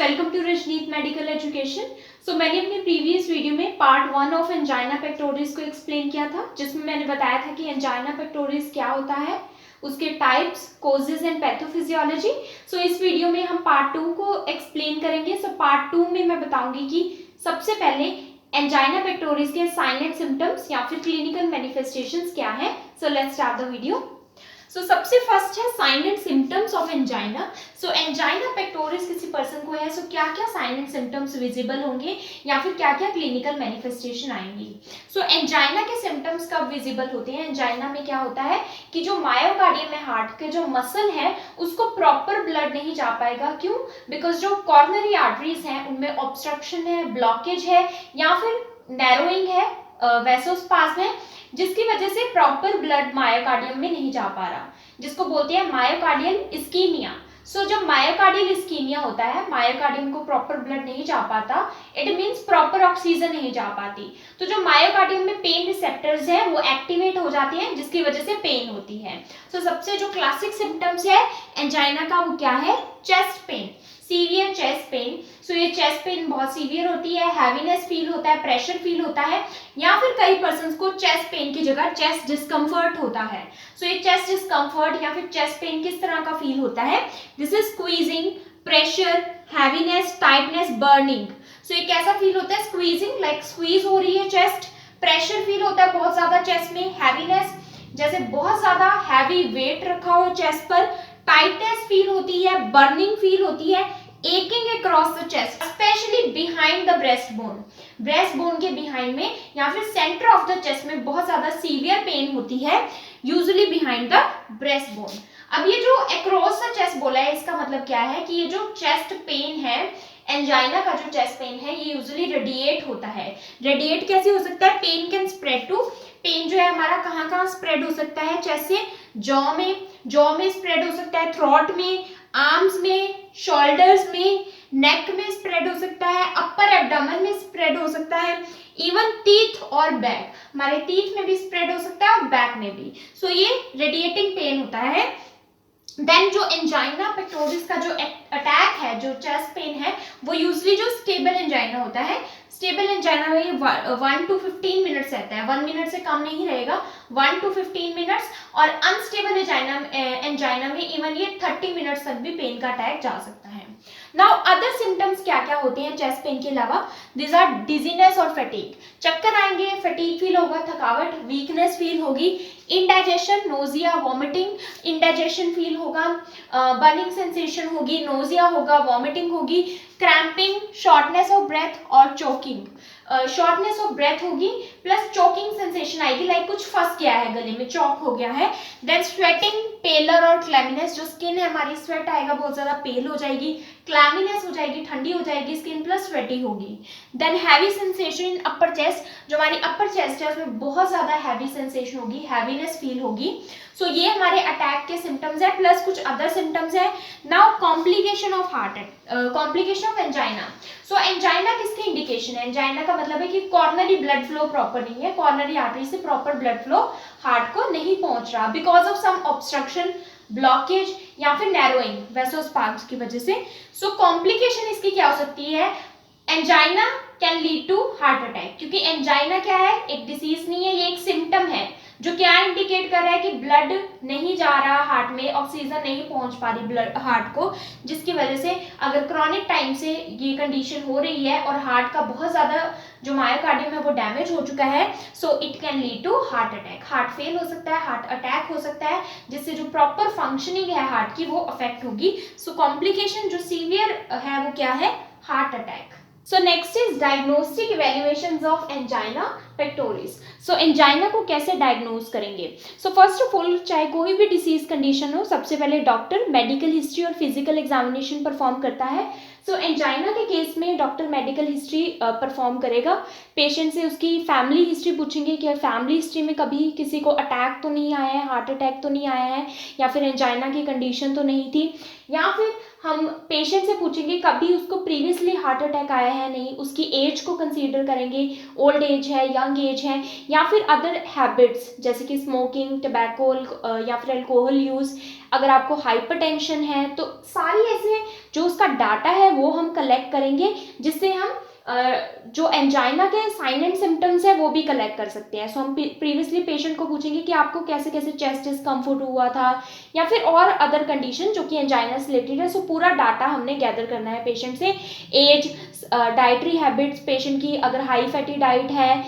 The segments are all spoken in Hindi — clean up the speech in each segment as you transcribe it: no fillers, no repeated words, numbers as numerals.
Welcome to Rajneet medical education. मैंने अपनी प्रीवियस वीडियो में पार्ट 1 ऑफ एंजाइना पेक्टोरिस को एक्सप्लेन किया था, जिसमें मैंने बताया था कि एंजाइना पेक्टोरिस क्या होता है, उसके टाइप्स, कोजेज एंड पैथोफिजियोलॉजी। इस वीडियो में हम पार्ट 2 को एक्सप्लेन करेंगे। पार्ट 2 में मैं बताऊंगी कि सबसे पहले एंजाइना पेक्टोरिस के साइन एंड सिम्टम्स या फिर क्लिनिकल मैनिफेस्टेशंस क्या है। Let's start the video. सबसे फर्स्ट है sign and symptoms of angina. Angina pectoris किसी पर्सन को है, क्या क्या साइन एंड सिम्टम्स विजिबल होंगे या फिर क्या क्या क्लिनिकल मैनिफेस्टेशन आएंगी। एंजाइना के सिम्टम्स कब विजिबल होते हैं? एंजाइना में क्या होता है कि जो मायोकार्डियम है, हार्ट के जो मसल है, उसको प्रॉपर ब्लड नहीं जा पाएगा। क्यों? बिकॉज जो कॉर्नरी आर्टरीज हैं उनमें ऑब्स्ट्रक्शन है, ब्लॉकेज है या फिर नैरोइंग है, वेसोस्पाज्म है, जिसकी वजह से प्रॉपर ब्लड मायोकार्डियम में नहीं जा पा रहा, जिसको बोलते हैं मायोकार्डियल इस्कीमिया। जब मायोकार्डियल इस्कीमिया होता है, मायोकार्डियम को प्रॉपर ब्लड नहीं जा पाता, इट मींस प्रॉपर ऑक्सीजन नहीं जा पाती, तो जो मायोकार्डियम में पेन रिसेप्टर्स हैं वो एक्टिवेट हो जाते हैं, जिसकी वजह से पेन होती है। सबसे जो क्लासिक सिम्टम्स है एंजाइना का वो क्या है? Chest pain, severe chest pain. ये चेस्ट पेन बहुत सीवियर होती है, हैवीनेस फील होता है, प्रेशर फील होता है, या फिर कई पर्सन्स को चेस्ट पेन की जगह चेस्ट डिस्कम्फर्ट होता है। ये चेस्ट डिस्कम्फर्ट या फिर चेस्ट पेन किस तरह का फील होता है? This is squeezing, pressure, heaviness, tightness, burning. ये कैसा फील होता है? स्क्वीजिंग, लाइक स्क्वीज हो रही है चेस्ट। प्रेशर फील होता है बहुत ज्यादा चेस्ट में। हैवीनेस, जैसे बहुत ज्यादा हैवी वेट रखा हो चेस्ट पर। टाइटनेस फील होती है, बर्निंग फील होती है, aching across the chest, specially behind the breast bone, breast bone के बिहाइंड में या फिर सेंटर ऑफ द चेस्ट में बहुत ज्यादा सीवियर पेन होती है, usually behind the breast bone. अब ये जो अक्रॉस द चेस्ट बोला है, इसका मतलब क्या है कि ये जो चेस्ट पेन है, एंजाइना का जो चेस्ट पेन है, ये यूजुअली रेडिएट होता है। रेडिएट कैसे हो सकता है? Pain can spread to, pain जो है हमारा कहाँ कहाँ स्प्रेड हो सकता है? चेस्ट से जॉ में स्प्रेड हो सकता है, थ्रोट में, आर्म्स में, शोल्डर्स में, नेक में स्प्रेड हो सकता है, अपर एब्डोमेन में स्प्रेड हो सकता है, इवन टीथ और बैक, हमारे टीथ में भी स्प्रेड हो सकता है और बैक में भी। ये रेडिएटिंग पेन होता है। देन जो एंजाइना पेक्टोरिस का जो अटैक है, जो चेस्ट पेन है, वो यूजली जो स्टेबल एंजाइना होता है, स्टेबल एंजाइना में 1 to 15 मिनट्स रहता है, 1 मिनट से कम नहीं रहेगा, 1 to 15 मिनट्स। और अनस्टेबल एंजाइना में इवन ये 30 मिनट्स तक भी पेन का अटैक जा सकता है। नाउ अदर सिम्टम्स क्या क्या होते हैं चेस्ट पेन के अलावा? दिस आर डिजीनेस और फटीग, चक्कर आएंगे, फटीग फील होगा, थकावट, वीकनेस फील होगी, indigestion, nausea, vomiting, indigestion feel होगा, बर्निंग सेंसेशन होगी, नोजिया होगा, वॉमिटिंग होगी, क्रैम्पिंग, शॉर्टनेस ऑफ ब्रेथ और चोकिंग। शॉर्टनेस ऑफ ब्रेथ होगी प्लस चोकिंग सेंसेशन आएगी, लाइक कुछ फंस गया है गले में, चौक हो गया है। देन स्वेटिंग, पेलर और क्लैमिनेस, जो स्किन है हमारी, स्वेट आएगा, बहुत ज्यादा पेल हो जाएगी, क्लैमिनेस हो जाएगी, ठंडी हो जाएगी स्किन, प्लस स्वेटी होगी। Then heavy sensation in upper chest, जो हमारी अपर चेस्ट है उसमें बहुत ज्यादा हैवी सेंसेशन होगी, हैवीनेस फील होगी। ये हमारे अटैक के सिम्टम्स है, प्लस कुछ अदर सिम्टम्स है। Now complication of heart, complication of angina. Angina किसकी इंडिकेशन है? एंजाइना का मतलब है कि कॉर्नरी ब्लड फ्लो प्रॉपर नहीं है, कॉर्नरी आर्टरी से प्रॉपर ब्लड फ्लो हार्ट को नहीं पहुंच रहा, because of some obstruction, blockage या फिर नैरोइंग वेसोस्पाज्म की वजह से। कॉम्प्लिकेशन इसकी क्या हो सकती है? Angina can lead to heart attack, क्योंकि एंजाइना क्या है? एक डिसीज नहीं है, ये एक सिम्टम है जो क्या इंडिकेट कर रहा है कि ब्लड नहीं जा रहा हार्ट में, ऑक्सीजन नहीं पहुंच पा रही ब्लड हार्ट को, जिसकी वजह से अगर क्रॉनिक टाइम से ये कंडीशन हो रही है और हार्ट का बहुत ज्यादा जो मायोकार्डियम है वो डैमेज हो चुका है, it can lead to heart attack. Heart fail हो सकता है, हार्ट अटैक हो सकता है, जिससे जो प्रॉपर फंक्शनिंग है हार्ट की वो अफेक्ट होगी। कॉम्प्लिकेशन जो सीवियर है वो क्या है? Heart attack. Next is diagnostic evaluations of angina pectoris. Angina को कैसे डायग्नोज करेंगे? फर्स्ट ऑफ ऑल, चाहे कोई भी डिसीज कंडीशन हो, सबसे पहले डॉक्टर मेडिकल हिस्ट्री और फिजिकल एग्जामिनेशन परफॉर्म करता है। एंजाइना के केस में डॉक्टर मेडिकल हिस्ट्री परफॉर्म करेगा, पेशेंट से उसकी फैमिली हिस्ट्री पूछेंगे कि फैमिली हिस्ट्री में कभी किसी को अटैक तो नहीं आया है, हार्ट अटैक तो नहीं आया है, या फिर एंजाइना की कंडीशन तो नहीं थी, या फिर हम पेशेंट से पूछेंगे कभी उसको प्रीवियसली हार्ट अटैक आया है नहीं, उसकी एज को कंसीडर करेंगे, ओल्ड एज है, यंग एज है, या फिर अदर हैबिट्स जैसे कि स्मोकिंग, टबैको या फिर अल्कोहल यूज़, अगर आपको हाइपरटेंशन है, तो सारी ऐसे जो उसका डाटा है वो हम कलेक्ट करेंगे, जिससे हम जो एंजाइना के साइन एंड सिम्टम्स है वो भी कलेक्ट कर सकते हैं। सो हम प्रीवियसली पेशेंट को पूछेंगे कि आपको कैसे कैसे चेस्ट डिस्कम्फर्ट हुआ था, या फिर और अदर कंडीशन जो कि एंजाइना से रिलेटेड है। सो पूरा डाटा हमने गैदर करना है पेशेंट से, एज, डाइटरी हैबिट्स पेशेंट की, अगर हाई फैटी डाइट है,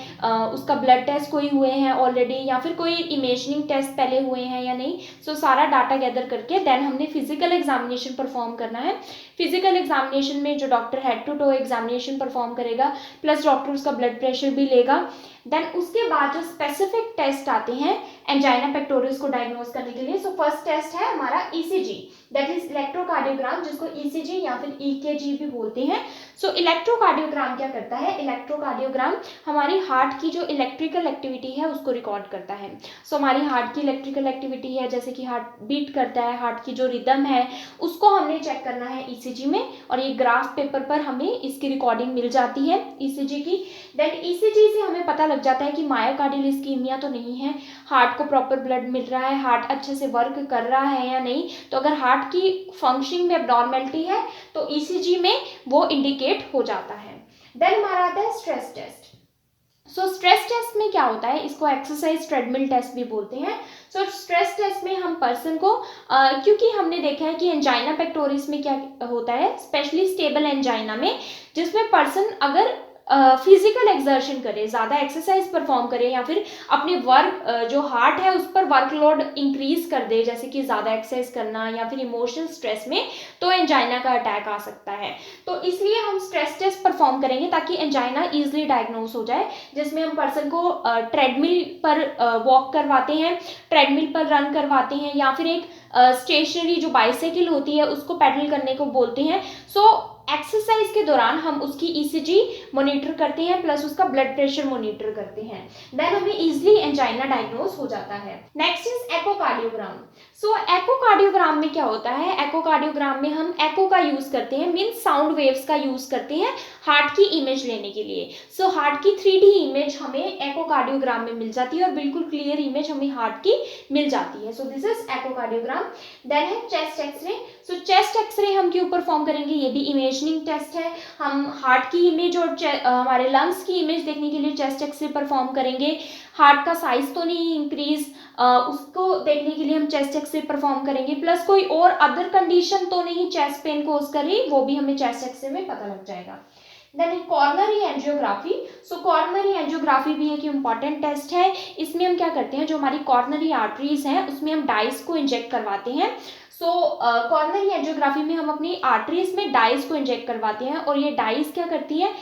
उसका ब्लड टेस्ट कोई हुए हैं ऑलरेडी, या फिर कोई इमेजिंग टेस्ट पहले हुए हैं या नहीं। सो सारा डाटा गैदर करके देन हमने फिजिकल एग्जामिनेशन परफॉर्म करना है। फिजिकल एग्जामिनेशन में जो doctor head to toe examination perform करेगा, प्लस डॉक्टर उसका ब्लड प्रेशर भी लेगा। देन उसके बाद जो स्पेसिफिक टेस्ट आते हैं एंजाइना पेक्टोरिस को डायग्नोज करने के लिए। सो फर्स्ट टेस्ट है हमारा ईसीजी, दैट इज इलेक्ट्रोकार्डियोग्राम, जिसको ईसीजी या फिर ईकेजी भी बोलते हैं। सो इलेक्ट्रोकार्डियोग्राम क्या करता है? इलेक्ट्रोकार्डियोग्राम हमारी हार्ट की जो इलेक्ट्रिकल एक्टिविटी है उसको रिकॉर्ड करता है। सो हमारी हार्ट की इलेक्ट्रिकल एक्टिविटी है, जैसे कि हार्ट बीट करता है, हार्ट की जो रिदम है उसको हमने चेक करना है ईसीजी में, और ये ग्राफ पेपर पर हमें इसकी रिकॉर्डिंग मिल जाती है ईसीजी की। देन ईसीजी से हमें पता लग जाता है कि मायोकार्डियल इस्कीमिया तो नहीं है, हार्ट को प्रॉपर ब्लड मिल रहा है, हार्ट अच्छे से वर्क कर रहा है या नहीं। तो अगर हार्ट की फंक्शनिंग में एब्नॉर्मेलिटी है तो ईसीजी में वो इंडिकेट हो जाता है। देन हमारा आता है stress test. So stress test में क्या होता है, इसको एक्सरसाइज ट्रेडमिल टेस्ट भी बोलते हैं। सो स्ट्रेस टेस्ट में हम पर्सन को क्योंकि हमने देखा है कि एंजाइना पेक्टोरिस में क्या होता है, स्पेशली स्टेबल एंजाइना में, जिसमें पर्सन अगर फिजिकल एक्सर्शन करे, ज़्यादा एक्सरसाइज परफॉर्म करे, या फिर अपने वर्क जो हार्ट है उस पर वर्कलोड इंक्रीज कर दे, जैसे कि ज़्यादा एक्सरसाइज करना या फिर इमोशनल स्ट्रेस में, तो एंजाइना का अटैक आ सकता है। तो इसलिए हम स्ट्रेस टेस्ट परफॉर्म करेंगे ताकि एंजाइना ईजिली डायग्नोज हो जाए, जिसमें हम पर्सन को ट्रेडमिल पर वॉक करवाते हैं, ट्रेडमिल पर रन करवाते हैं, या फिर एक स्टेशनरी जो बाइसाइकिल होती है उसको पेडल करने को बोलते हैं। सो एक्सरसाइज के दौरान हम उसकी ईसीजी मॉनिटर करते हैं, प्लस उसका ब्लड प्रेशर मॉनिटर करते हैं, देन हमें इजीली एंजाइना डायग्नोज हो जाता है। Next is echocardiogram. So echocardiogram में क्या होता है? एकोकार्डियोग्राम में हम एको का यूज करते हैं, मीन्स साउंड वेव्स का यूज करते हैं हार्ट की इमेज लेने के लिए। सो हार्ट की 3D इमेज हमें एकोकार्डियोग्राम में मिल जाती है, और बिल्कुल क्लियर इमेज हमें हार्ट की मिल जाती है। So this is echocardiogram. Then है chest x-ray. So chest x-ray हम क्यों परफॉर्म करेंगे? ये भी इमेजिंग टेस्ट है। हम हार्ट की इमेज और हमारे लंग्स की इमेज देखने के लिए चेस्ट एक्सरे परफॉर्म करेंगे। हार्ट का साइज तो नहीं इंक्रीज, उसको देखने के लिए हम चेस्ट एक्सरे परफॉर्म करेंगे, प्लस कोई और अदर कंडीशन तो नहीं चेस्ट पेन कोज कर रही, वो भी हमें चेस्ट एक्सरे में पता लग जाएगा। Then coronary angiography. So coronary angiography भी एक इम्पॉर्टेंट टेस्ट है। इसमें हम क्या करते हैं, जो हमारी कॉर्नरी आर्टरीज हैं उसमें हम डाइस को इंजेक्ट करवाते हैं। सो कॉर्नरी एंजियोग्राफी में हम अपनी आर्टरीज में डाइस को इंजेक्ट करवाते हैं, और ये डाइस क्या करती है,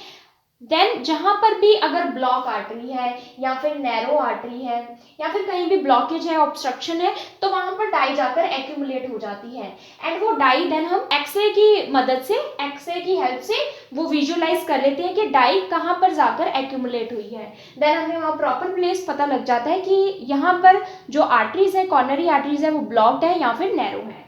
देन जहां पर भी अगर ब्लॉक आर्टरी है या फिर नैरो आर्टरी है या फिर कहीं भी ब्लॉकेज है, ऑब्स्ट्रक्शन है, तो वहां पर डाई जाकर एक्यूमुलेट हो जाती है, एंड वो डाई देन हम एक्सरे की मदद से, एक्सरे की हेल्प से वो विजुअलाइज कर लेते हैं कि डाई कहाँ पर जाकर एक्यूमुलेट हुई है। देन हमें वहाँ प्रॉपर प्लेस पता लग जाता है कि यहाँ पर जो आर्टरीज है, कॉर्नरी आर्टरीज है, वो ब्लॉक्ड है या फिर नैरो है।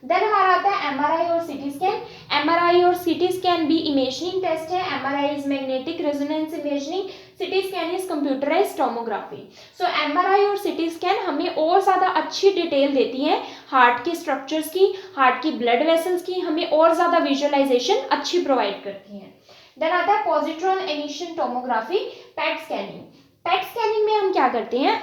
देन हमारा आता है एमआरआई और सीटी स्कैन। एमआरआई और सीटी स्कैन भी इमेजिंग टेस्ट है। MRI is magnetic resonance imaging, CT scan is computerised tomography. So MRI और सीटी स्कैन हमें और ज़्यादा अच्छी डिटेल देती है हार्ट के स्ट्रक्चर्स की, हार्ट की ब्लड वेसल्स की, हमें और ज़्यादा विजुअलाइजेशन अच्छी प्रोवाइड करती हैं। देन आता है positron emission tomography, PAT scanning. PAT scanning में हम क्या करते हैं,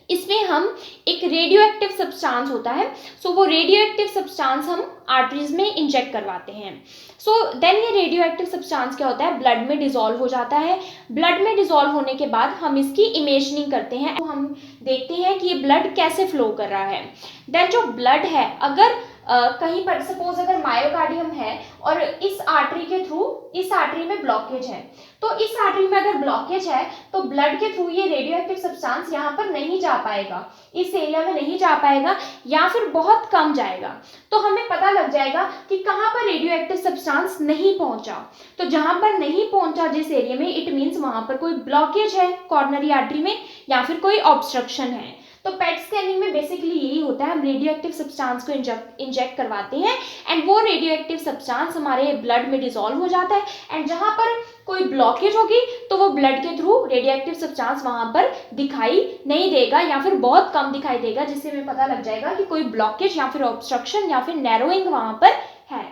इसमें हम एक रेडियो एक्टिव सब्सटेंस होता है, सो वो रेडियो एक्टिव सब्सटेंस हम आर्टरीज में इंजेक्ट करवाते हैं। सो देन ये रेडियो एक्टिव सब्सटेंस क्या होता है, ब्लड में डिसॉल्व हो जाता है। ब्लड में डिसॉल्व होने के बाद हम इसकी इमेजिंग करते हैं, तो हम देखते हैं कि ये ब्लड कैसे फ्लो कर रहा है। देन जो ब्लड है, अगर कहीं पर सपोज अगर मायोकार्डियम है और इस आर्टरी के थ्रू, इस आर्टरी में ब्लॉकेज है, तो इस आर्टरी में अगर ब्लॉकेज है तो ब्लड के थ्रू ये रेडियो एक्टिव सब्सटेंस यहाँ पर नहीं जा पाएगा, इस एरिया में नहीं जा पाएगा, या फिर बहुत कम जाएगा। तो हमें पता लग जाएगा कि कहाँ पर रेडियो एक्टिव सब्सटेंस नहीं पहुंचा। तो जहां पर नहीं पहुंचा जिस एरिया में, इट मीन्स वहां पर कोई ब्लॉकेज है कॉर्नरी आर्टरी में, या फिर कोई ऑब्स्ट्रक्शन है। तो पेट स्कैनिंग में बेसिकली यही होता है, हम रेडियो एक्टिव सब्सटेंस को इंजेक्ट करवाते हैं एंड वो रेडियो एक्टिव सब्सटेंस हमारे ब्लड में डिसॉल्व हो जाता है एंड जहाँ पर कोई ब्लॉकेज होगी तो वो ब्लड के थ्रू रेडियो एक्टिव सब्सटेंस वहाँ पर दिखाई नहीं देगा या फिर बहुत कम दिखाई देगा, जिससे हमें पता लग जाएगा कि कोई ब्लॉकेज या फिर ऑब्स्ट्रक्शन या फिर नैरोइंग वहाँ पर है।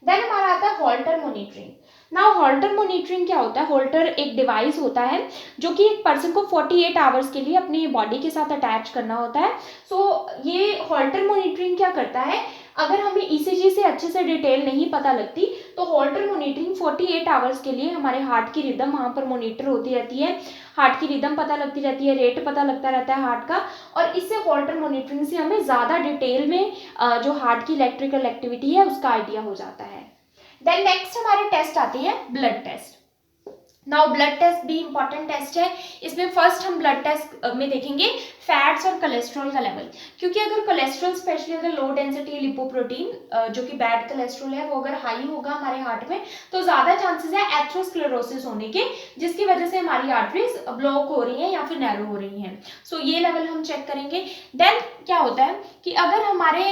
देन हमारा आता है halter monitoring. Now halter monitoring क्या होता है? हॉल्टर एक डिवाइस होता है जो कि एक पर्सन को 48 आवर्स के लिए अपनी बॉडी के साथ अटैच करना होता है। सो ये हॉल्टर मॉनिटरिंग क्या करता है, अगर हमें ईसीजी से अच्छे से डिटेल नहीं पता लगती तो हॉल्टर मॉनिटरिंग 48 आवर्स के लिए हमारे हार्ट की रिदम वहाँ पर मॉनिटर होती रहती है, हार्ट की रिदम पता लगती रहती है, रेट पता लगता रहता है हार्ट का, और इससे हॉल्टर मॉनिटरिंग से हमें ज़्यादा डिटेल में जो हार्ट की इलेक्ट्रिकल एक्टिविटी है उसका आइडिया हो जाता है। देन नेक्स्ट हमारे टेस्ट आते हैं blood test. Now blood test भी इंपॉर्टेंट टेस्ट है। इसमें फर्स्ट हम ब्लड टेस्ट में देखेंगे फैट्स और कोलेस्ट्रॉल का लेवल, क्योंकि अगर कोलेस्ट्रॉल स्पेशली अगर लो डेंसिटी लिपोप्रोटीन जो कि बैड कोलेस्ट्रॉल है वो अगर हाई होगा हमारे हार्ट में तो ज़्यादा चांसेस है एथेरोस्क्लेरोसिस होने के, जिसकी वजह से हमारी आर्टरीज ब्लॉक हो रही हैं या फिर नैरो हो रही हैं। सो ये लेवल हम चेक करेंगे। देन क्या होता है कि अगर हमारे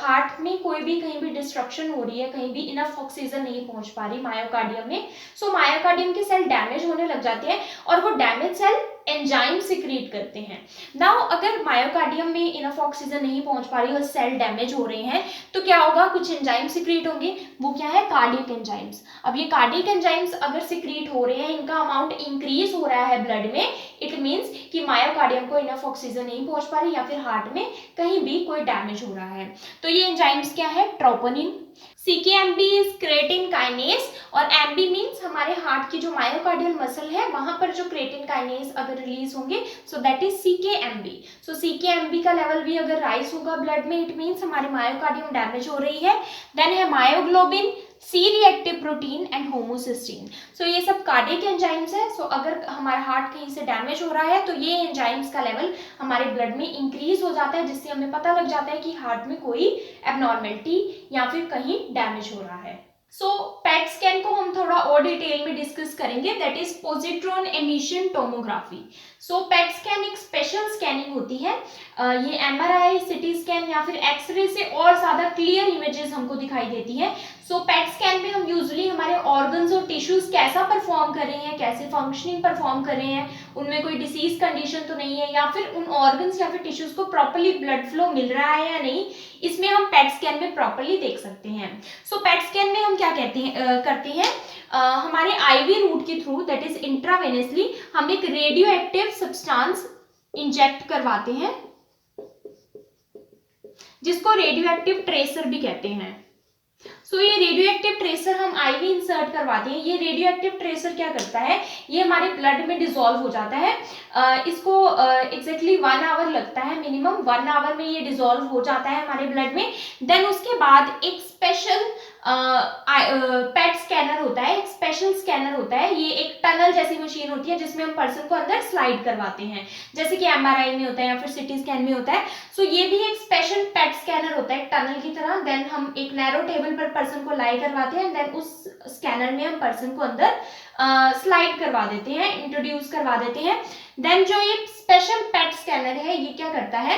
हार्ट में कोई भी कहीं भी डिस्ट्रक्शन हो रही है, कहीं भी इनफ ऑक्सीजन नहीं पहुंच पा रही मायोकार्डियम में, सो मायोकार्डियम की सेल डैमेज होने लग जाती है और वो डैमेज सेल एंजाइम सिक्रीट करते हैं। नाउ अगर मायोकार्डियम में इनफ ऑक्सीजन नहीं पहुंच पा रही और सेल डैमेज हो रहे हैं तो क्या होगा, कुछ एंजाइम सिक्रीट होंगे, वो क्या है, कार्डियक एंजाइम्स। अब ये कार्डियक एंजाइम्स अगर सिक्रीट हो रहे हैं, इनका अमाउंट इंक्रीज हो रहा है ब्लड में, इट मींस कि मायोकार्डियम को इनफ ऑक्सीजन नहीं पहुंच पा रही या फिर हार्ट में कहीं भी कोई डैमेज हो रहा है। तो ये एंजाइम्स क्या है, troponin, CKMB is creatine kinase, और MB मींस हमारे हार्ट की जो मायोकार्डियल मसल है वहां पर जो क्रेटिन काइनेस अगर रिलीज होंगे so that is CKMB। So CKMB का लेवल भी अगर राइज होगा ब्लड में इट मींस हमारी मायोकार्डियम डैमेज हो रही है। देन है myoglobin, C reactive protein and homocysteine. So ये सब कार्डियक एंजाइम्स है। सो अगर हमारा हार्ट कहीं से डैमेज हो रहा है तो ये एंजाइम्स का लेवल हमारे ब्लड में इंक्रीज हो जाता है, जिससे हमें पता लग जाता है कि हार्ट में कोई एबनॉर्मेलिटी या फिर कहीं डैमेज हो रहा है। सो पेट स्कैन को हम थोड़ा और डिटेल में डिस्कस करेंगे, that is positron emission tomography. So PET scan एक स्पेशल स्कैनिंग होती है। ये MRI, CT स्कैन या फिर एक्सरे से और ज़्यादा क्लियर इमेजेस हमको दिखाई देती है। सो पेट स्कैन में हम यूजुअली हमारे ऑर्गन्स और टिश्यूज कैसा परफॉर्म कर रहे हैं, कैसे फंक्शनिंग परफॉर्म कर रहे हैं, उनमें कोई डिसीज कंडीशन तो नहीं है या फिर उन ऑर्गन्स या फिर टिश्यूज को प्रॉपर्ली ब्लड फ्लो मिल रहा है या नहीं, इसमें हम पेट स्कैन में प्रॉपर्ली देख सकते हैं। सो पेट स्कैन में हम क्या करते हैं हमारे IV रूट के थ्रू दैट इज इंट्रावेनसली हम एक रेडियो एक्टिव सब्सटेंस इंजेक्ट करवाते हैं जिसको रेडियो एक्टिव ट्रेसर भी कहते हैं। सो ये रेडियो एक्टिव ट्रेसर हम IV इंसर्ट करवाते हैं। ये रेडियो एक्टिव ट्रेसर क्या करता है, ये हमारे ब्लड में डिसॉल्व हो जाता है। इसको एग्जैक्टली 1 आवर लगता है, मिनिमम 1 आवर में ये डिसॉल्व हो जाता है हमारे ब्लड में। देन उसके बाद एक स्पेशल पेट स्कैनर होता है, एक स्पेशल स्कैनर होता है, ये एक टनल जैसी मशीन होती है जिसमें हम पर्सन को अंदर स्लाइड करवाते हैं, जैसे कि MRI में होता है या फिर CT स्कैन में होता है। सो ये भी एक स्पेशल पेट स्कैनर होता है टनल की तरह। देन हम एक नैरो टेबल पर पर्सन को लाई करवाते हैं, देन उस स्कैनर में हम पर्सन को अंदर स्लाइड करवा देते हैं, इंट्रोड्यूस करवा देते हैं। देन जो ये स्पेशल पेट स्कैनर है ये क्या करता है,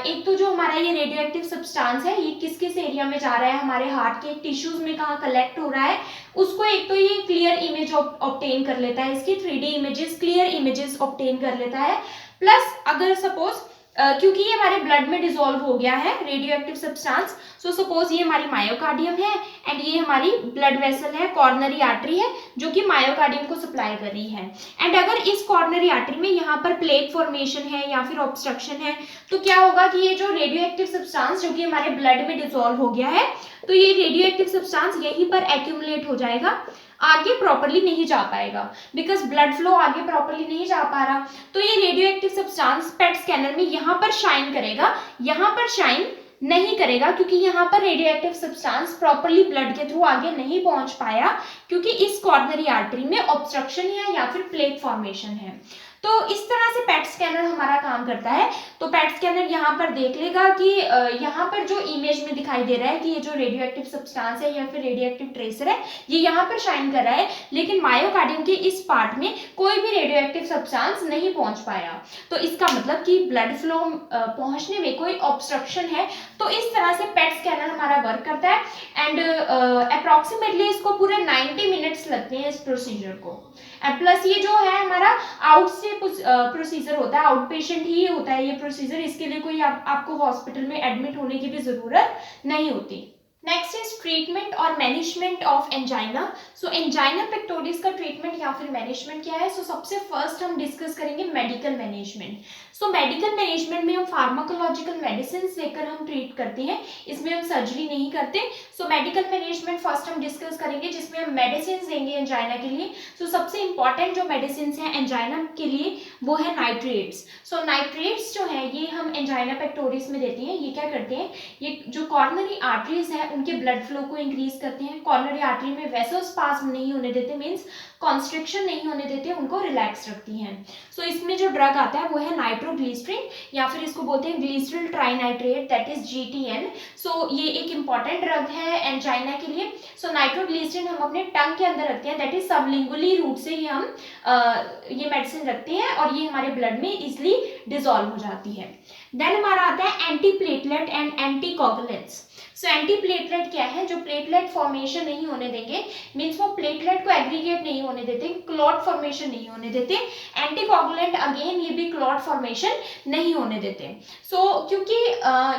एक तो जो हमारा ये रेडियो एक्टिव सब्सटेंस है ये किस किस एरिया में जा रहा है, हमारे हार्ट के टिश्यूज में कहाँ कलेक्ट हो रहा है, उसको एक तो ये क्लियर इमेज ऑब्टेन कर लेता है, इसकी 3D images, clear images obtain कर लेता है। प्लस अगर सपोज क्योंकि ये हमारे ब्लड में डिसॉल्व हो गया है radio active substance, so suppose ये हमारी मायोकार्डियम है एंड ये हमारी ब्लड वेसल है, कॉर्नरी आर्टरी है जो कि मायोकार्डियम को सप्लाई कर रही है। एंड अगर इस कॉर्नरी आर्टरी में यहाँ पर प्लेक फॉर्मेशन है या फिर ऑब्स्ट्रक्शन है तो क्या होगा कि ये जो रेडियो एक्टिव सब्सटेंस जो कि हमारे ब्लड में डिसॉल्व हो गया है तो ये रेडियो एक्टिव सब्सटेंस यहीं पर एक्यूमुलेट हो जाएगा, आगे प्रॉपर्ली नहीं जा पाएगा, बिकॉज ब्लड फ्लो आगे प्रॉपर्ली नहीं जा पा रहा। तो ये रेडियो एक्टिव सब्सटेंस पेट स्कैनर में यहाँ पर शाइन करेगा, यहाँ पर शाइन नहीं करेगा क्योंकि यहाँ पर radio active substance properly blood के थ्रू आगे नहीं पहुंच पाया क्योंकि इस कॉर्नरी आर्टरी में ऑब्स्ट्रक्शन है या फिर प्लेक फॉर्मेशन है। तो इस तरह से पेट स्कैनर हमारा काम करता है। तो पेट स्कैनर यहाँ पर देख लेगा कि यहाँ पर जो इमेज में दिखाई दे रहा है कि ये जो रेडियो एक्टिव सब्सटेंस है या फिर रेडियो एक्टिव ट्रेसर है ये यहाँ पर शाइन कर रहा है, लेकिन मायोकार्डियम के इस पार्ट में कोई भी रेडियो एक्टिव सब्सटेंस नहीं पहुंच पाया। तो इसका मतलब कि ब्लड फ्लो पहुंचने में कोई ऑब्स्ट्रक्शन है। तो इस तरह से पेट स्कैनर हमारा वर्क करता है एंड अप्रॉक्सीमेटली इसको पूरे 90 मिनट्स लगते हैं इस प्रोसीजर को। प्लस ये जो है हमारा आउट से प्रोसीजर होता है, आउट पेशेंट ही होता है ये प्रोसीजर, इसके लिए कोई आपको हॉस्पिटल में एडमिट होने की भी जरूरत नहीं होती। नेक्स्ट इज ट्रीटमेंट और management of angina. So angina pectoris का ट्रीटमेंट या फिर मैनेजमेंट क्या है? सो सबसे फर्स्ट हम डिस्कस करेंगे medical management. So medical management में हम फार्माकोलॉजिकल मेडिसिन लेकर हम ट्रीट करते हैं, इसमें हम सर्जरी नहीं करते। सो मेडिकल मैनेजमेंट फर्स्ट हम डिस्कस करेंगे जिसमें हम मेडिसिन देंगे एंजाइना के लिए। सो सबसे इंपॉर्टेंट जो मेडिसिन हैं एंजाइना के लिए वो है नाइट्रेट्स। सो नाइट्रेट्स जो है ये हम एंजाइना पेक्टोरिस में देते हैं। ये क्या करते हैं? ये जो कॉर्नरी आर्टरीज है उनके ब्लड फ्लो को इंक्रीज करते हैं, कॉर्नरी आर्टरी में वेसोस्पाज्म नहीं होने देते, मींस कॉन्स्ट्रिक्शन नहीं होने देते, उनको रिलैक्स रखती हैं। सो इसमें जो ड्रग आता है वो है नाइट्रोग्लिसरीन या फिर इसको बोलते हैं glycerol trinitrate, that is GTN। सो ये एक इंपॉर्टेंट ड्रग है एंजाइना के लिए। सो नाइट्रोग्लिसरीन हम अपने टंग के अंदर रखते हैं, दैट इज सबलिंगुअली रूट से ही हम ये मेडिसिन रखते हैं और ये हमारे ब्लड में इजिली डिसॉल्व हो जाती है। देन हमारा आता है anti platelet and anti coagulants. So anti platelet क्या है? जो प्लेटलेट फॉर्मेशन नहीं होने देंगे, मीन्स वो प्लेटलेट को एग्रीगेट नहीं होने देते, क्लॉट फॉर्मेशन नहीं होने देते। एंटी कोगुलेंट अगेन ये भी क्लॉट फॉर्मेशन नहीं होने देते। सो क्योंकि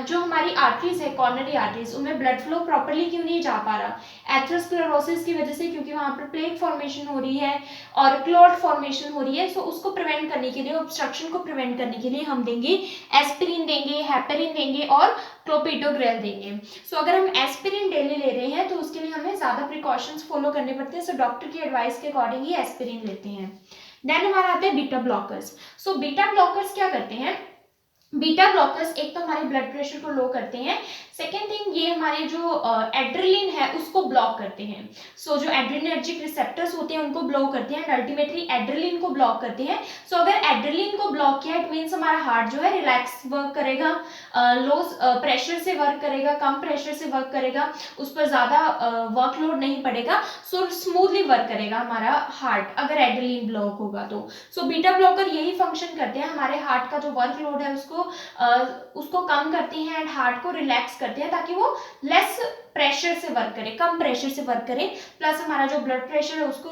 जो हमारी आर्टरीज है कॉर्नरी आर्टरीज उनमें ब्लड फ्लो प्रॉपर्ली क्यों नहीं जा पा रहा? एथेरोस्क्लेरोसिस की वजह से, क्योंकि वहां पर प्लेक फॉर्मेशन हो रही है और क्लॉट फॉर्मेशन हो रही है। सो उसको प्रिवेंट करने के लिए, ऑब्स्ट्रक्शन को प्रिवेंट करने के लिए हम देंगे एस्पिरिन देंगे, हेपेरिन देंगे और क्लोपिडोग्रेल देंगे। सो अगर हम एस्पिरिन डेली ले रहे हैं तो उसके लिए हमें ज्यादा प्रिकॉशंस फॉलो करने पड़ते हैं। सो डॉक्टर की एडवाइस के अकॉर्डिंग ही एस्पिरिन लेते हैं। देन हमारा आता है beta blockers. So beta blockers क्या करते हैं? बीटा ब्लॉकर्स एक तो हमारे ब्लड प्रेशर को लो करते हैं, सेकेंड थिंग ये हमारे जो एड्रेलिन है उसको ब्लॉक करते हैं। सो जो एड्रेनर्जिक रिसेप्टर्स होते हैं उनको ब्लॉक करते हैं, अल्टीमेटली एड्रेलिन को ब्लॉक करते हैं। सो अगर एड्रेलिन को ब्लॉक किया इट मीन्स हमारा हार्ट जो है रिलैक्स वर्क करेगा, लो प्रेशर से वर्क करेगा, कम प्रेशर से वर्क करेगा, उस पर ज्यादा वर्कलोड नहीं पड़ेगा। सो स्मूथली वर्क करेगा हमारा हार्ट अगर एड्रेलिन ब्लॉक होगा तो। सो बीटा ब्लॉकर यही फंक्शन करते हैं, हमारे हार्ट का जो वर्कलोड है उसको कम करते हैं एंड हार्ट को रिलैक्स करते हैं ताकि वो लेस प्रेशर से वर्क करे, कम प्रेशर से वर्क करे। प्लस हमारा जो ब्लड प्रेशर है उसको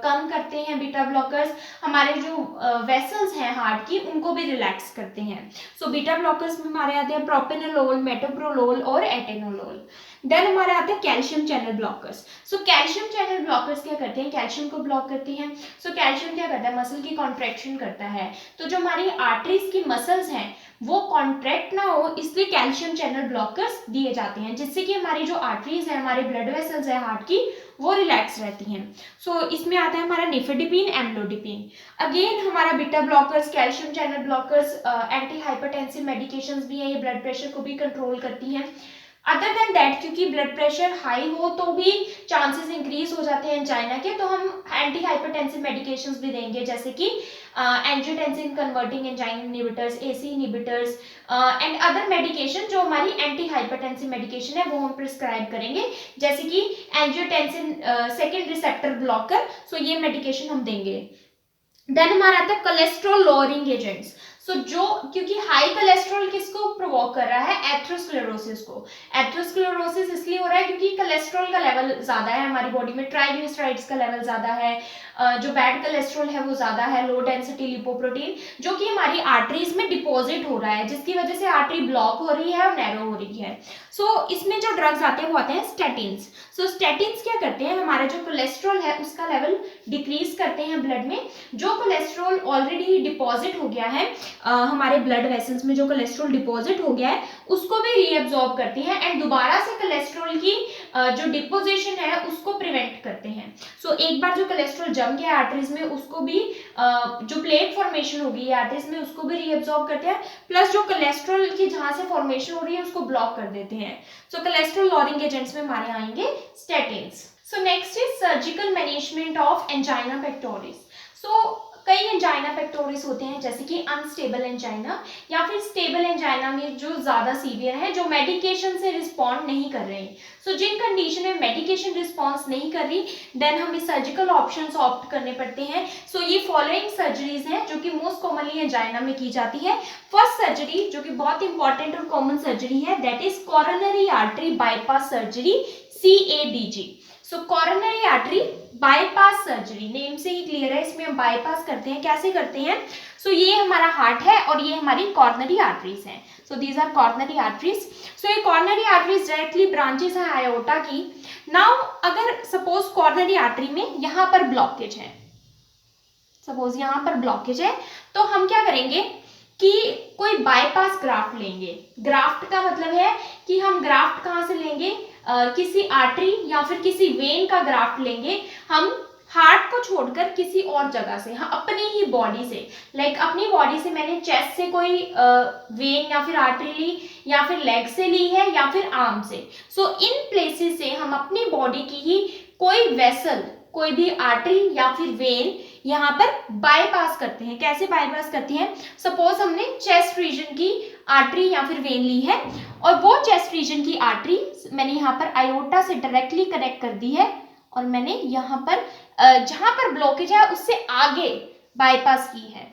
कम करते हैं बीटा ब्लॉकर्स। हमारे जो वेसल्स हैं हार्ट की उनको भी रिलैक्स करते हैं। सो बीटा ब्लॉकर्स में हमारे आते हैं प्रोपेनोलोल, मेटोप्रोलोल और एटेनोलोल। देन हमारे आते हैं calcium channel blockers. So calcium channel blockers क्या करते हैं? कैल्शियम को ब्लॉक करते हैं। सो कैल्शियम क्या करता है? मसल की कॉन्ट्रैक्शन करता है। तो जो हमारी आर्टरीज की मसल्स हैं वो कॉन्ट्रैक्ट ना हो इसलिए कैल्शियम चैनल ब्लॉकर्स दिए जाते हैं, जिससे कि हमारी जो आर्टरीज है, हमारे ब्लड वेसल्स है हार्ट की, वो रिलैक्स रहती हैं। सो इसमें आता है हमारा निफेडिपिन, एम्लोडिपिन। अगेन हमारा beta blockers, calcium channel blockers anti hypertensive medications भी है, ये ब्लड प्रेशर को भी कंट्रोल करती हैं। अदर देन दैट, क्योंकि ब्लड प्रेशर हाई हो तो भी चांसेस इंक्रीज हो जाते हैं एंजाइना के, तो हम एंटी हाइपरटेंसिव मेडिकेशंस भी देंगे जैसे कि angiotensin converting enzyme inhibitors, AC inhibitors and other medication जो हमारी एंटी हाइपरटेंसिव मेडिकेशन है वो हम प्रिस्क्राइब करेंगे, जैसे कि एंजियोटेंसिन सेकेंड रिसेप्टर ब्लॉकर। सो ये मेडिकेशन हम देंगे। देन हमारा आता है कोलेस्ट्रॉल लोअरिंग एजेंट्स। सो जो, क्योंकि हाई कोलेस्ट्रॉल किसको प्रोवोक कर रहा है? एथेरोस्क्लेरोसिस को। एथेरोस्क्लेरोसिस इसलिए हो रहा है क्योंकि कोलेस्ट्रॉल का लेवल ज्यादा है हमारी बॉडी में, ट्राइग्लिसराइड्स का लेवल ज्यादा है, जो बैड कोलेस्ट्रॉल है वो ज्यादा है, लो डेंसिटी लिपोप्रोटीन, जो कि हमारी आर्टरीज में डिपॉजिट हो रहा है, जिसकी वजह से आर्टरी ब्लॉक हो रही है और नैरो हो रही है। सो इसमें जो ड्रग्स आते हैं वो आते हैं स्टैटिन्स। सो स्टैटिन्स क्या करते हैं? हमारा जो कोलेस्ट्रॉल है उसका लेवल डिक्रीज करते हैं ब्लड में। जो कोलेस्ट्रॉल ऑलरेडी डिपॉजिट हो गया है हमारे ब्लड वेसल्स में, जो कोलेस्ट्रॉल डिपॉजिट हो गया है उसको भी रीअब्सॉर्ब करते हैं एंड दोबारा से कोलेस्ट्रॉल की जो डिपोजिशन है उसको प्रिवेंट करते हैं। सो एक बार जो कोलेस्ट्रॉल जम गया आर्टरीज में उसको भी जो प्लेक फॉर्मेशन होगी है आर्टरीज में उसको भी रीअब्सॉर्ब करते हैं, प्लस जो कोलेस्ट्रॉल की जहां से फॉर्मेशन हो रही है उसको ब्लॉक कर देते हैं। सो कोलेस्ट्रॉल लॉरिंग एजेंट्स में हमारे आएंगे statins. So next is surgical management of angina pectoris. So कई एंजाइना पेक्टोरिस होते हैं जैसे कि अनस्टेबल एंजाइना या फिर स्टेबल एंजाइना में जो ज्यादा सीवियर है, जो मेडिकेशन से रिस्पॉन्ड नहीं कर रहे हैं। सो जिन कंडीशन में मेडिकेशन रिस्पॉन्स नहीं कर रही, देन हमें सर्जिकल ऑप्शंस ऑप्ट करने पड़ते हैं। सो ये फॉलोइंग सर्जरीज हैं जो कि मोस्ट कॉमनली एंजाइना में की जाती है। फर्स्ट सर्जरी जो कि बहुत इंपॉर्टेंट और कॉमन सर्जरी है, that is coronary artery bypass surgery, CABG। So coronary artery bypass surgery, name से ही क्लियर है, इसमें हम बाईपास करते हैं। कैसे करते हैं? सो ये हमारा हार्ट है और ये हमारी कॉर्नरी आर्टरीज हैं। So these are coronary arteries. So ये कॉर्नरी आर्टरीज डायरेक्टली ब्रांचेस हैं आयोटा की। नाउ अगर सपोज कॉर्नरी आर्टरी में यहाँ पर ब्लॉकेज है, सपोज यहाँ पर ब्लॉकेज है, तो हम क्या करेंगे कि कोई बाईपास ग्राफ्ट लेंगे। ग्राफ्ट का मतलब है कि हम ग्राफ्ट कहाँ से लेंगे, किसी आर्टरी या फिर किसी वेन का ग्राफ्ट लेंगे हम हार्ट को छोड़कर किसी और जगह से, हाँ अपनी ही बॉडी से, लाइक अपनी बॉडी से मैंने चेस्ट से कोई वेन या फिर आर्टरी ली या फिर लेग से ली है या फिर आर्म से। सो इन प्लेसेस से हम अपनी बॉडी की ही कोई वेसल, कोई भी आर्टरी या फिर वेन यहाँ पर बाईपास करते हैं। कैसे बाईपास करते हैं? सपोज हमने चेस्ट रीजन की आर्टरी या फिर वेन ली है और वो चेस्ट रीजन की आर्टरी मैंने यहाँ पर आयोटा से डायरेक्टली कनेक्ट कर दी है और मैंने यहाँ पर जहां पर ब्लॉकेज है उससे आगे बाईपास की है।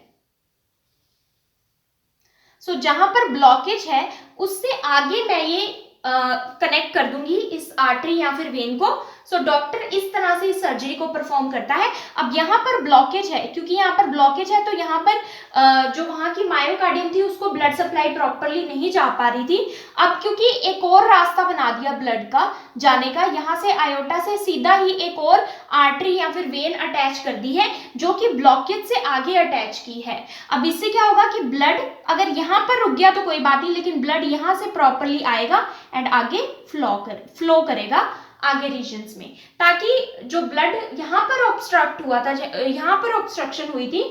सो जहां पर ब्लॉकेज है उससे आगे मैं ये कनेक्ट कर दूंगी इस आर्टरी या फिर वेन को। सो डॉक्टर इस तरह से इस सर्जरी को परफॉर्म करता है। अब यहाँ पर ब्लॉकेज है, क्योंकि यहाँ पर ब्लॉकेज है तो यहाँ पर जो वहां की मायोकार्डियम थी उसको ब्लड सप्लाई प्रॉपरली नहीं जा पा रही थी। अब क्योंकि एक और रास्ता बना दिया ब्लड का जाने का, यहाँ से आयोटा से सीधा ही एक और आर्टरी या फिर वेन अटैच कर दी है जो कि ब्लॉकेज से आगे अटैच की है। अब इससे क्या होगा कि ब्लड अगर यहाँ पर रुक गया तो कोई बात नहीं, लेकिन ब्लड यहाँ से प्रॉपरली आएगा एंड आगे फ्लो करेगा आगे रीजन्स में, ताकि जो ब्लड यहाँ पर ऑब्स्ट्रक्ट हुआ था, यहाँ पर ऑब्स्ट्रक्शन हुई थी,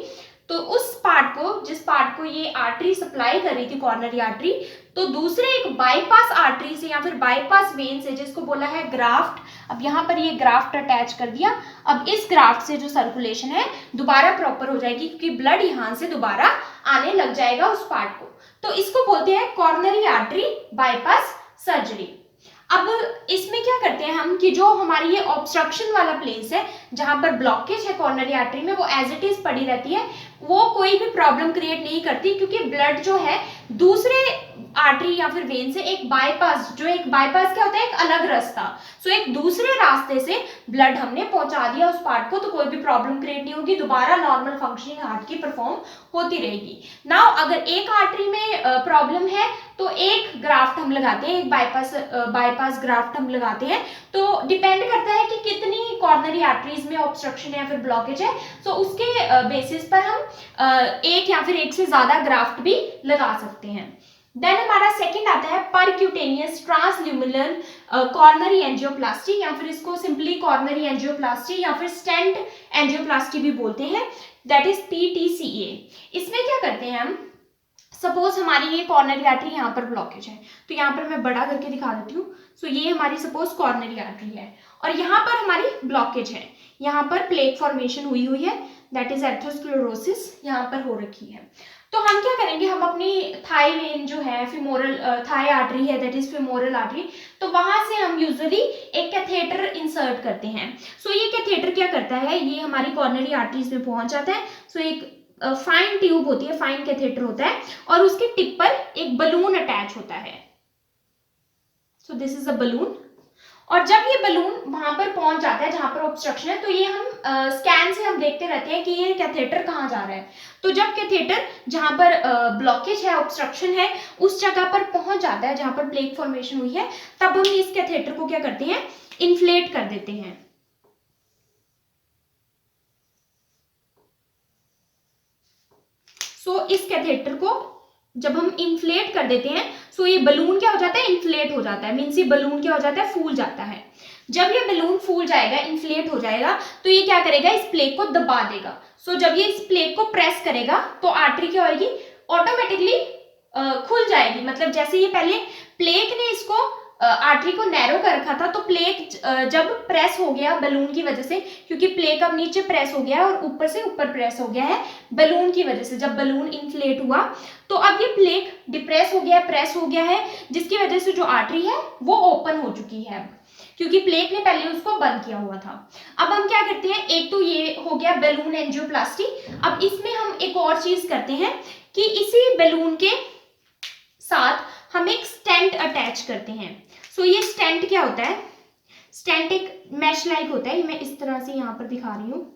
तो उस पार्ट को, जिस पार्ट को ये आर्टरी सप्लाई कर रही थी कॉर्नरी आर्टरी, तो दूसरे एक बाईपास आर्टरी से या फिर बाईपास वेन से, जिसको बोला है ग्राफ्ट, अब यहाँ पर ये ग्राफ्ट अटैच कर दिया। अब इस ग्राफ्ट से जो सर्कुलेशन है दोबारा प्रॉपर हो जाएगी, क्योंकि ब्लड यहाँ से दोबारा आने लग जाएगा उस पार्ट को। तो इसको बोलते हैं कॉर्नरी आर्टरी बाईपास सर्जरी। अब इसमें क्या करते हैं हम कि जो हमारी ये ऑब्स्ट्रक्शन वाला प्लेस है जहां पर ब्लॉकेज है कॉर्नरी आर्टरी में, वो एज इट इज पड़ी रहती है, वो कोई भी प्रॉब्लम क्रिएट नहीं करती, क्योंकि ब्लड जो है दूसरे आर्टरी या फिर वेन से एक बाईपास, जो एक बाईपास क्या होता है, एक अलग रास्ता, सो एक दूसरे रास्ते से ब्लड हमने पहुंचा दिया उस पार्ट को, तो कोई भी प्रॉब्लम क्रिएट नहीं होगी, दोबारा नॉर्मल फंक्शनिंग हार्ट की परफॉर्म होती रहेगी। नाउ अगर एक आर्टरी में प्रॉब्लम है तो एक ग्राफ्ट हम लगाते हैं, एक बाईपास ग्राफ्ट हम लगाते हैं। तो डिपेंड करता है कि कितनी कॉर्नरी आर्टरीज में ऑब्स्ट्रक्शन है या फिर ब्लॉकेज है, सो उसके बेसिस पर हम एक या फिर एक से ज्यादा ग्राफ्ट भी लगा सकते हैं। देन हमारा सेकंड आता है परक्यूटेनियस ट्रांसल्यूमिनल कॉर्नरी एंजियोप्लास्टी, या फिर इसको सिंपली कॉर्नरी एंजियोप्लास्टी या फिर स्टेंट एंजियोप्लास्टी भी बोलते हैं, दैट इज PTCA। इसमें क्या करते हैं हम, सपोज हमारी ये कॉर्नरी आर्टरी यहाँ पर ब्लॉकेज है, तो यहाँ पर मैं बड़ा करके दिखा देती हूँ। सो ये हमारी सपोज कॉर्नरी आर्टरी है और यहाँ पर हमारी ब्लॉकेज है, यहाँ पर प्लेक फॉर्मेशन हुई है, दैट इज एथरोस्क्लेरोसिस यहाँ पर हो रखी है। तो हम क्या करेंगे, हम अपनी थाई वेन जो है, फेमोरल थाई आर्टरी है, दैट इज फेमोरल आर्टरी, तो वहां से हम यूजुअली एक कैथेटर इंसर्ट करते हैं। सो ये कैथेटर क्या करता है, ये हमारी कॉर्नरी आर्टरीज में पहुंच जाता है। सो एक फाइन ट्यूब होती है, फाइन कैथेटर होता है और उसके टिप पर एक बलून अटैच होता है। So this is a balloon, और जब ये बलून वहां पर पहुंच जाता है जहां पर ऑब्स्ट्रक्शन है, तो ये हम स्कैन से हम देखते रहते हैं कि ये कैथेटर कहाँ जा रहा है। तो जब कैथेटर जहां पर ब्लॉकेज है, ऑब्स्ट्रक्शन है, उस जगह पर पहुंच जाता है जहां पर प्लेक फॉर्मेशन हुई है, तब हम इस कैथेटर को क्या करते हैं, इन्फ्लेट कर देते हैं। सो इस कैथेटर को जब हम इन्फ्लेट कर देते हैं, सो ये बलून क्या हो जाता है, इन्फ्लेट हो जाता है, मीन्स ये बलून क्या हो जाता है, फूल जाता है। जब ये बलून फूल जाएगा, इन्फ्लेट हो जाएगा, तो ये क्या करेगा, इस प्लेक को दबा देगा। सो जब ये इस प्लेक को प्रेस करेगा तो आर्टरी क्या होगी, ऑटोमेटिकली खुल जाएगी। मतलब जैसे ये पहले प्लेक ने इसको आर्टरी को नैरो कर रखा था, तो प्लेक जब प्रेस हो गया बलून की वजह से, क्योंकि प्लेक अब नीचे प्रेस हो गया है और ऊपर से ऊपर प्रेस हो गया है बलून की वजह से, जब बलून इन्फ्लेट हुआ तो अब ये प्लेक डिप्रेस हो गया, प्रेस हो गया है, जिसकी वजह से जो आर्टरी है वो ओपन हो चुकी है, क्योंकि प्लेक ने पहले उसको बंद किया हुआ था। अब हम क्या करते हैं, एक तो ये हो गया बलून एंजियोप्लास्टी। अब इसमें हम एक और चीज करते हैं कि इसी बलून के साथ हम एक स्टेंट अटैच करते हैं। सो ये स्टेंट क्या होता है, स्टेंट एक मैश लाइक होता है, मैं इस तरह से यहाँ पर दिखा रही हूँ।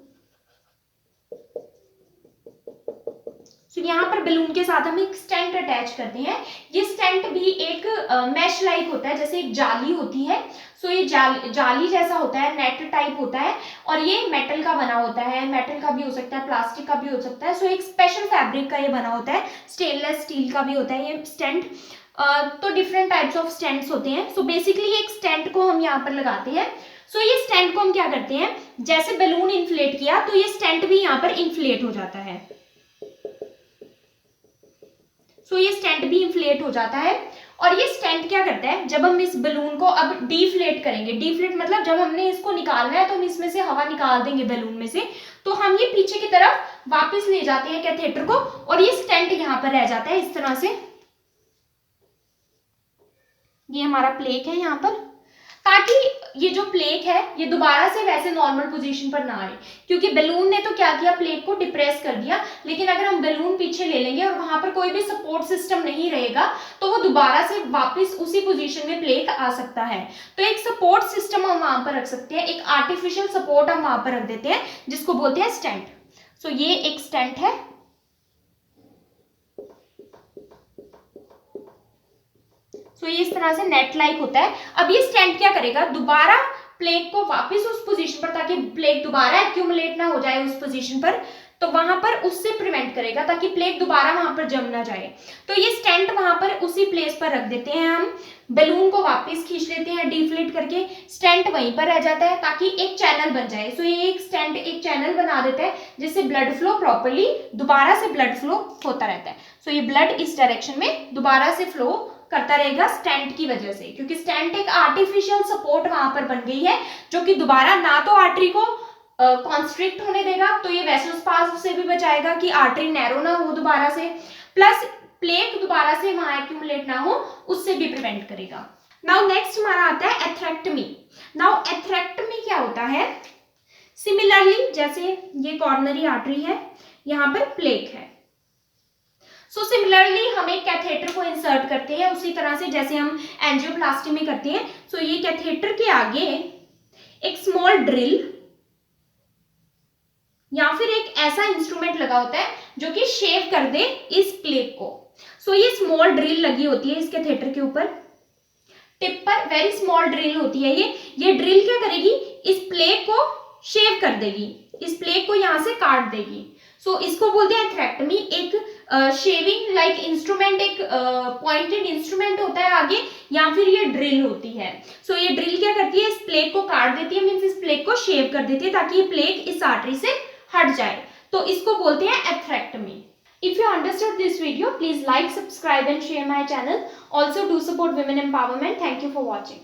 तो यहाँ पर बलून के साथ हम एक स्टेंट अटैच करते हैं। ये स्टेंट भी एक मैश लाइक होता है, जैसे एक जाली होती है। सो ये जाली जैसा होता है, नेट टाइप होता है, और ये मेटल का बना होता है, मेटल का भी हो सकता है, प्लास्टिक का भी हो सकता है। सो एक स्पेशल फैब्रिक का ये बना होता है, स्टेनलेस स्टील का भी होता है ये स्टेंट। तो डिफरेंट टाइप्स ऑफ स्टेंट्स होते हैं। सो बेसिकली एक स्टेंट को हम यहाँ पर लगाते हैं। सो ये स्टेंट को हम क्या करते हैं, जैसे बलून इन्फ्लेट किया तो ये स्टेंट भी यहाँ पर इन्फ्लेट हो जाता है। सो ये स्टेंट भी इन्फ्लेट हो जाता है। और ये स्टेंट क्या करता है, जब हम इस बलून को अब डीफ्लेट करेंगे, डीफ्लेट मतलब जब हमने इसको निकालना है तो हम इसमें से हवा निकाल देंगे बलून में से, तो हम ये पीछे की तरफ वापस ले जाते हैं कैथेटर को, और ये स्टेंट यहाँ पर रह जाता है इस तरह से। ये हमारा प्लेक है यहाँ पर, ताकि ये जो प्लेक है ये दोबारा से वैसे नॉर्मल पोजीशन पर ना आए, क्योंकि बलून ने तो क्या किया, प्लेक को डिप्रेस कर दिया। लेकिन अगर हम बलून पीछे ले लेंगे और वहां पर कोई भी सपोर्ट सिस्टम नहीं रहेगा तो वो दोबारा से वापस उसी पोजीशन में प्लेक आ सकता है। तो एक सपोर्ट सिस्टम हम वहां पर रख सकते हैं, एक आर्टिफिशियल सपोर्ट हम वहां पर रख देते हैं, जिसको बोलते हैं स्टेंट। सो ये एक स्टेंट है। सो ये इस तरह से नेट लाइक होता है। अब ये स्टेंट क्या करेगा, दोबारा प्लेक को वापस उस पोजीशन पर, ताकि प्लेक दोबारा एक्यूमुलेट ना हो जाए उस पोजीशन पर, तो वहां पर उससे प्रिवेंट करेगा, ताकि प्लेक दोबारा वहां पर जम ना जाए। तो ये स्टेंट वहां पर उसी प्लेस पर रख देते हैं हम, बलून को वापस खींच लेते हैं डिफ्लेट करके, स्टेंट वहीं पर रह जाता है ताकि एक चैनल बन जाए। सो ये एक स्टेंट एक चैनल बना देता है, जिससे ब्लड फ्लो प्रॉपरली दोबारा से ब्लड फ्लो होता रहता है। सो ये ब्लड इस डायरेक्शन में दोबारा से फ्लो करता रहेगा स्टेंट की वजह से, क्योंकि स्टेंट एक आर्टिफिशियल सपोर्ट वहां पर बन गई है, जो कि दोबारा ना तो आर्टरी को कॉन्स्ट्रिक्ट होने देगा, तो ये वैसोस्पाज्म से भी बचाएगा कि आर्टरी नैरो ना हो दोबारा से, प्लस प्लेक दोबारा से वहां एक्यूमुलेट ना हो, उससे भी प्रिवेंट करेगा। नाउ नेक्स्ट हमारा आता है एथरेक्टमी। नाउ एथरेक्टमी क्या होता है, सिमिलरली जैसे ये कॉर्नरी आर्टरी है, यहाँ पर प्लेक है। सो सिमिलरली हम एक कैथेटर को इंसर्ट करते हैं उसी तरह से जैसे हम एंजियोप्लास्टी में करते हैं। सो ये कैथेटर के आगे एक स्मॉल ड्रिल या फिर एक ऐसा इंस्ट्रूमेंट लगा होता है जो कि शेव कर दे इस प्लेक को। सो ये स्मॉल ड्रिल लगी होती है इस कैथेटर के ऊपर, टिप पर वेरी स्मॉल ड्रिल होती है ये ड्रिल क्या करेगी, इस प्लेक को शेव कर देगी, इस प्लेक को यहां से काट देगी। सो इसको बोलते हैं एथरेक्टमी। एक शेविंग लाइक इंस्ट्रूमेंट, एक पॉइंटेड इंस्ट्रूमेंट होता है आगे, या फिर ये ड्रिल होती है। सो ये ड्रिल क्या करती है, इस प्लेक को काट देती है, मीन्स इस प्लेक को शेव कर देती है ताकि ये प्लेक इस आर्टरी से हट जाए, तो इसको बोलते हैं एथरेक्टमी। If you understood this video, please like, subscribe and share my channel. Also do support women empowerment. Thank you for watching.